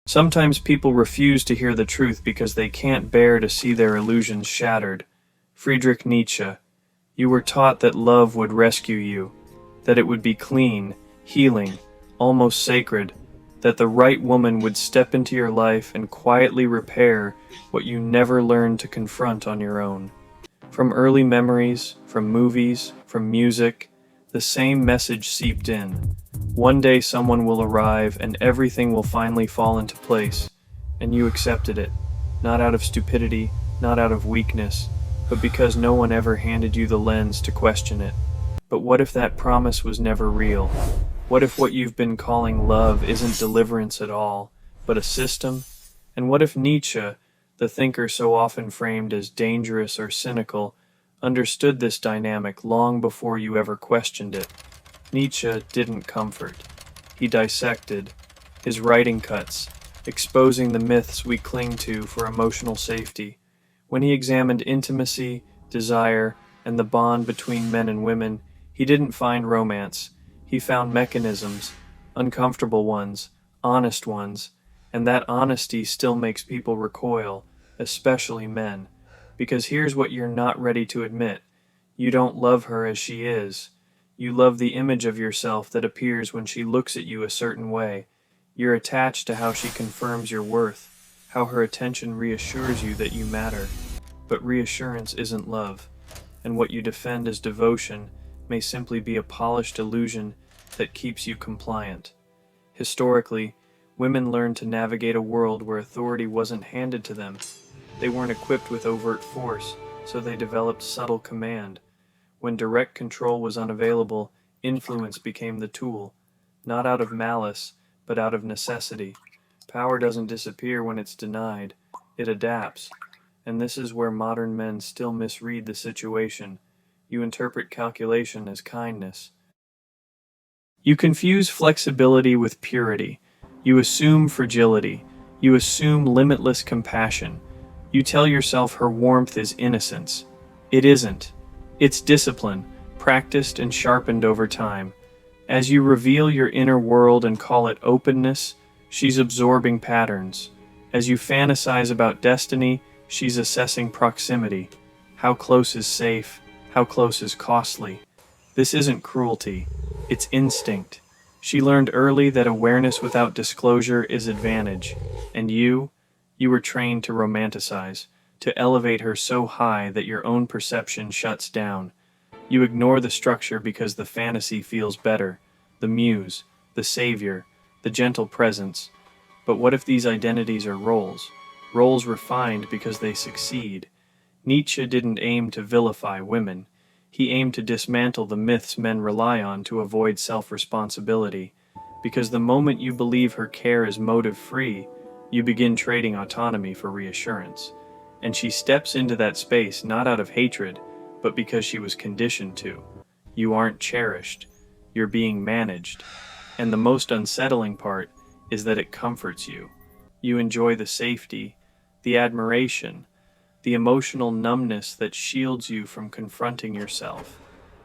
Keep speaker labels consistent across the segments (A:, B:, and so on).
A: Sometimes people refuse to hear the truth because they can't bear to see their illusions shattered. Friedrich Nietzsche, you were taught that love would rescue you, that it would be clean, healing, almost sacred, that the right woman would step into your life and quietly repair what you never learned to confront on your own. From early memories, from movies, from music, the same message seeped in. One day someone will arrive and everything will finally fall into place, and you accepted it, not out of stupidity, not out of weakness, but because no one ever handed you the lens to question it. But what if that promise was never real? What if what you've been calling love isn't deliverance at all, but a system? And what if Nietzsche, the thinker so often framed as dangerous or cynical, understood this dynamic long before you ever questioned it? Nietzsche didn't comfort. He dissected. His writing cuts, exposing the myths we cling to for emotional safety. When he examined intimacy, desire, and the bond between men and women, he didn't find romance. He found mechanisms, uncomfortable ones, honest ones, and that honesty still makes people recoil, especially men. Because here's what you're not ready to admit. You don't love her as she is. You love the image of yourself that appears when she looks at you a certain way. You're attached to how she confirms your worth, how her attention reassures you that you matter. But reassurance isn't love, and what you defend as devotion may simply be a polished illusion that keeps you compliant. Historically, women learned to navigate a world where authority wasn't handed to them. They weren't equipped with overt force, so they developed subtle command. When direct control was unavailable, influence became the tool, not out of malice, but out of necessity. Power doesn't disappear when it's denied, it adapts. And this is where modern men still misread the situation. You interpret calculation as kindness. You confuse flexibility with purity. You assume fragility. You assume limitless compassion. You tell yourself her warmth is innocence. It isn't. It's discipline, practiced and sharpened over time. As you reveal your inner world and call it openness, she's absorbing patterns. As you fantasize about destiny, she's assessing proximity. How close is safe? How close is costly? This isn't cruelty. It's instinct. She learned early that awareness without disclosure is advantage. And you were trained to romanticize, to elevate her so high that your own perception shuts down. You ignore the structure because the fantasy feels better, the muse, the savior, the gentle presence. But what if these identities are roles? Roles refined because they succeed. Nietzsche didn't aim to vilify women. He aimed to dismantle the myths men rely on to avoid self-responsibility. Because the moment you believe her care is motive-free, you begin trading autonomy for reassurance. And she steps into that space not out of hatred, but because she was conditioned to. You aren't cherished. You're being managed. And the most unsettling part is that it comforts you. You enjoy the safety, the admiration, the emotional numbness that shields you from confronting yourself.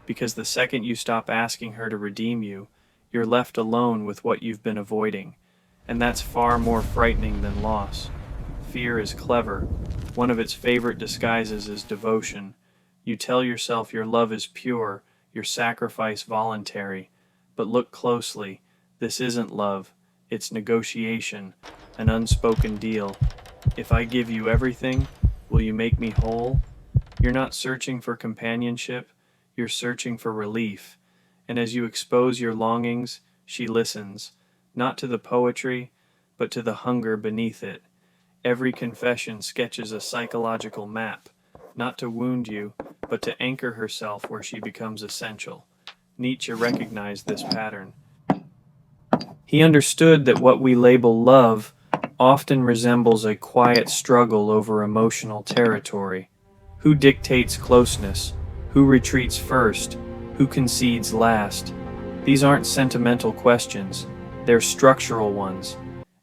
A: Because the second you stop asking her to redeem you, you're left alone with what you've been avoiding. And that's far more frightening than loss. Fear is clever. One of its favorite disguises is devotion. You tell yourself your love is pure, your sacrifice voluntary. But look closely. This isn't love. It's negotiation, an unspoken deal. If I give you everything, will you make me whole? You're not searching for companionship, you're searching for relief. And as you expose your longings, she listens, not to the poetry, but to the hunger beneath it. Every confession sketches a psychological map, not to wound you, but to anchor herself where she becomes essential. Nietzsche recognized this pattern. He understood that what we label love often resembles a quiet struggle over emotional territory. Who dictates closeness? Who retreats first? Who concedes last? These aren't sentimental questions, they're structural ones.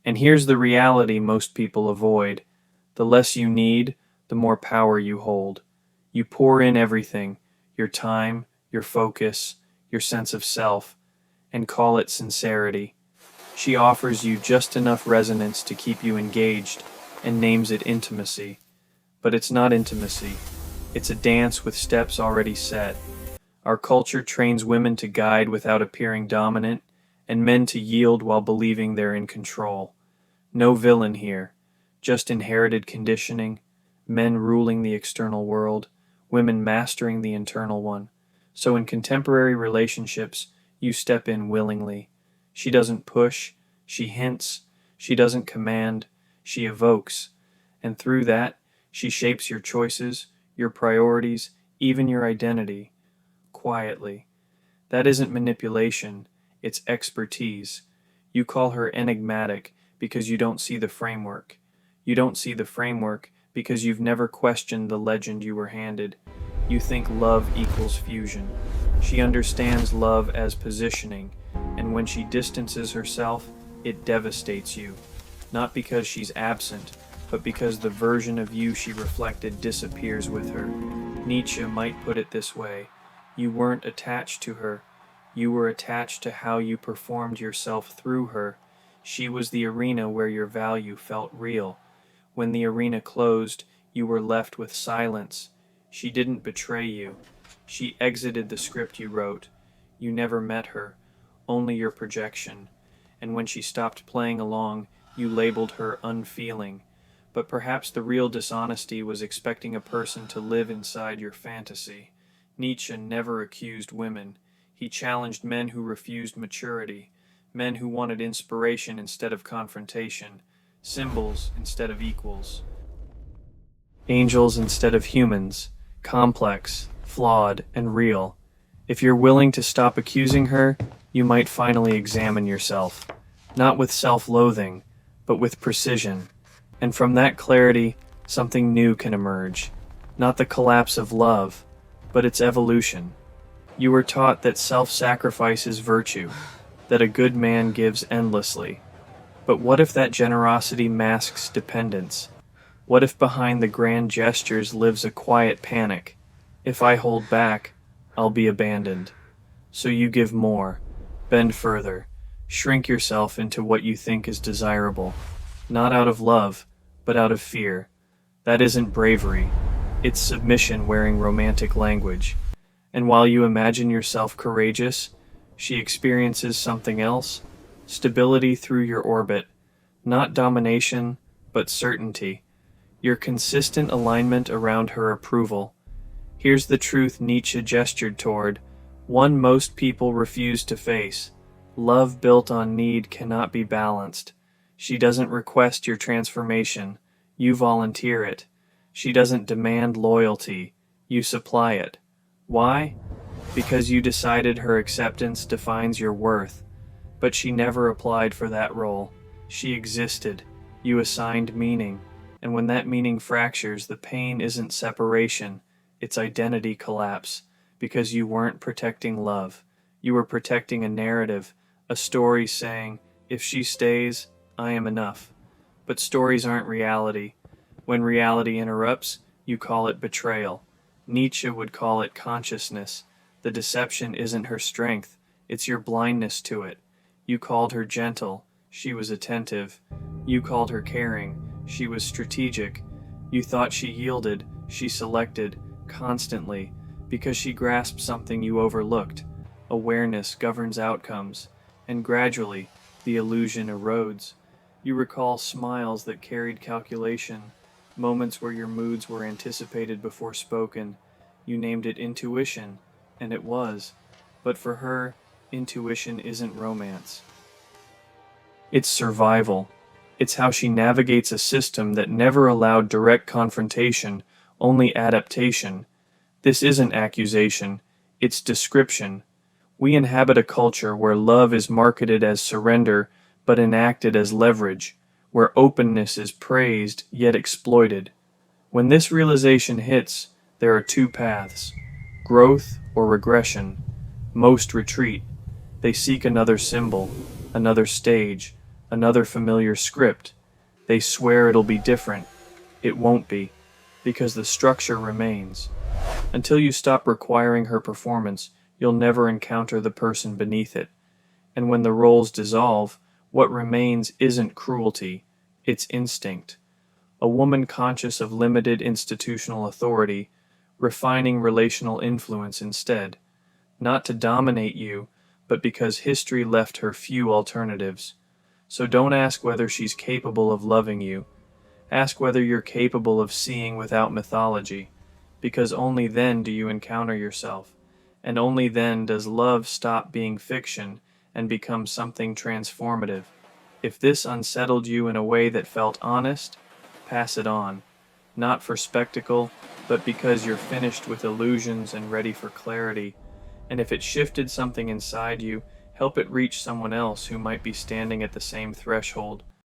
A: And here's the reality most people avoid. The less you need, the more power you hold. You pour in everything, your time, your focus, your sense of self, and call it sincerity. She offers you just enough resonance to keep you engaged and names it intimacy. But it's not intimacy. It's a dance with steps already set. Our culture trains women to guide without appearing dominant, and men to yield while believing they're in control. No villain here, just inherited conditioning, men ruling the external world, women mastering the internal one. So in contemporary relationships, you step in willingly. She doesn't push, she hints, she doesn't command, she evokes. And through that, she shapes your choices, your priorities, even your identity, quietly. That isn't manipulation, it's expertise. You call her enigmatic because you don't see the framework. You don't see the framework because you've never questioned the legend you were handed. You think love equals fusion. She understands love as positioning, and when she distances herself, it devastates you. Not because she's absent, but because the version of you she reflected disappears with her. Nietzsche might put it this way: you weren't attached to her, you were attached to how you performed yourself through her. She was the arena where your value felt real. When the arena closed, you were left with silence. She didn't betray you. She exited the script you wrote. You never met her, only your projection. And when she stopped playing along, you labeled her unfeeling. But perhaps the real dishonesty was expecting a person to live inside your fantasy. Nietzsche never accused women. He challenged men who refused maturity, men who wanted inspiration instead of confrontation, symbols instead of equals, angels instead of humans, complex, flawed, and real. If you're willing to stop accusing her, you might finally examine yourself, not with self-loathing, but with precision. And from that clarity, something new can emerge. Not the collapse of love, but its evolution. You were taught that self-sacrifice is virtue, that a good man gives endlessly. But what if that generosity masks dependence? What if behind the grand gestures lives a quiet panic? If I hold back, I'll be abandoned. So you give more, bend further, shrink yourself into what you think is desirable. Not out of love, but out of fear. That isn't bravery. It's submission wearing romantic language. And while you imagine yourself courageous, she experiences something else. Stability through your orbit. Not domination, but certainty. Your consistent alignment around her approval. Here's the truth Nietzsche gestured toward, one most people refuse to face. Love built on need cannot be balanced. She doesn't request your transformation. You volunteer it. She doesn't demand loyalty. You supply it. Why? Because you decided her acceptance defines your worth. But she never applied for that role. She existed. You assigned meaning. And when that meaning fractures, the pain isn't separation. It's identity collapse. Because you weren't protecting love. You were protecting a narrative, a story saying, if she stays, I am enough. But stories aren't reality. When reality interrupts, you call it betrayal. Nietzsche would call it consciousness. The deception isn't her strength, it's your blindness to it. You called her gentle, she was attentive. You called her caring, she was strategic. You thought she yielded, she selected, constantly, because she grasped something you overlooked. Awareness governs outcomes, and gradually, the illusion erodes. You recall smiles that carried calculation, moments where your moods were anticipated before spoken. You named it intuition, and it was. But for her, intuition isn't romance. It's survival. It's how she navigates a system that never allowed direct confrontation, only adaptation. This isn't accusation, it's description. We inhabit a culture where love is marketed as surrender, but enacted as leverage, where openness is praised yet exploited. When this realization hits, there are two paths: growth or regression. Most retreat. They seek another symbol, another stage, another familiar script. They swear it'll be different. It won't be, because the structure remains. Until you stop requiring her performance, you'll never encounter the person beneath it. And when the roles dissolve, What remains isn't cruelty, it's instinct. A woman conscious of limited institutional authority, refining relational influence instead, not to dominate you, but because history left her few alternatives. So don't ask whether she's capable of loving you. Ask whether you're capable of seeing without mythology, because only then do you encounter yourself, and only then does love stop being fiction and become something transformative. If this unsettled you in a way that felt honest, pass it on, not for spectacle, but because you're finished with illusions and ready for clarity. And if it shifted something inside you, help it reach someone else who might be standing at the same threshold.